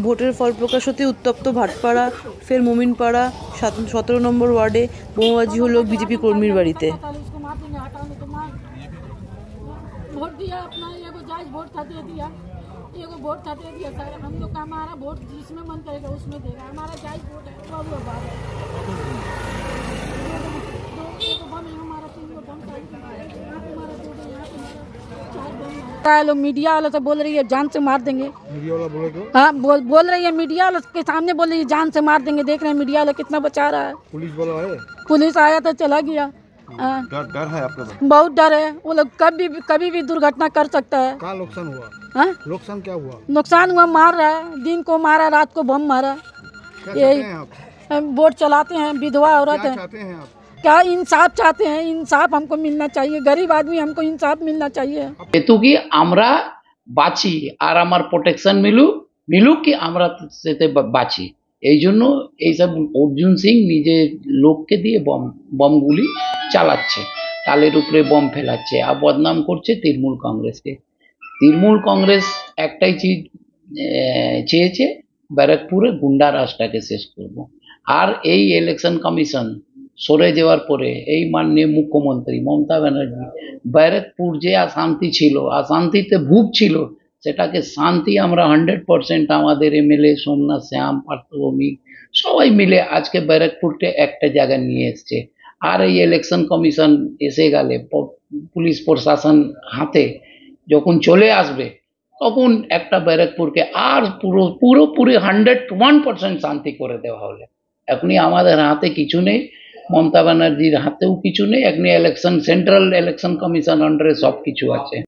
ভোটের ফল প্রকাশ হতে উত্তপ্ত ভাটপাড়া, ফের মোমিনপাড়া 17 নম্বর ওয়ার্ডে বোমাবাজি হলো বিজেপি কর্মীর বাড়িতে। वोट दिया अपना, एगो जायज वोट था, दे दिया, एगो वोट था, दे दिया सर। हम लोग का हमारा वोट जिसमें मन करेगा उसमें देगा, हमारा जायज वोट है। तो वो बात है, एगो बम है हमारा, 3 गो बम था, यहाँ पे हमारा 2 गो, यहाँ पे हमारा 4 बम है। लोग मीडिया वाला तो बोल रही है जान से मार देंगे। मीडिया वाला बोले तो हाँ बोल रही है, मीडिया वाला के सामने बोल रही है जान से मार देंगे। देख रहे हैं मीडिया वाला कितना बचा रहा है। पुलिस वाला आया, पुलिस आया तो चला गया। डर है आपको? बहुत डर है, वो लोग कभी भी दुर्घटना कर सकता है। क्या नुकसान हुआ? नुकसान क्या हुआ? नुकसान हुआ, मार रहा है, दिन को मारा, रात को बम मारा। यही वोट चलाते हैं, विधवा औरत है। क्या इंसाफ चाहते हैं? इंसाफ हमको मिलना चाहिए, गरीब आदमी, हमको इंसाफ मिलना चाहिए। हेतु की আমরা বাঁচি আর আমার প্রোটেকশন মিলুক কি আমরা সেতে বাঁচি, এই জন্য এইসব অর্জুন সিং নিজে লোককে দিয়ে বমগুলি চালাচ্ছে, তালের উপরে বম ফেলাচ্ছে আর বদনাম করছে তৃণমূল কংগ্রেসকে। তৃণমূল কংগ্রেস একটাই চিজ চেয়েছে, ব্যারাকপুরে গুন্ডা রাজটাকে শেষ করব। আর এই ইলেকশন কমিশন সরে যাওয়ার পরে এই মাননীয় মুখ্যমন্ত্রী মমতা ব্যানার্জি ব্যারাকপুর যে অশান্তি ছিল, অশান্তিতে ভুগছিল, সেটাকে শান্তি আমরা 100% আমাদের এমএলএ সোমনাথ শ্যাম, পার্থভৌমিক সবাই মিলে আজকে ব্যারাকপুরকে একটা জায়গায় নিয়ে এসছে। আর এই ইলেকশন কমিশন এসে গেলে, পুলিশ প্রশাসন হাতে যখন চলে আসবে, তখন একটা ব্যারাকপুরকে আর পুরোপুরি 101% শান্তি করে দেওয়া হলে। এখনই আমাদের হাতে কিছু নেই, মমতা ব্যানার্জির হাতেও কিছু নেই, এখনই সেন্ট্রাল ইলেকশন কমিশন আন্ডারে সব কিছু আছে।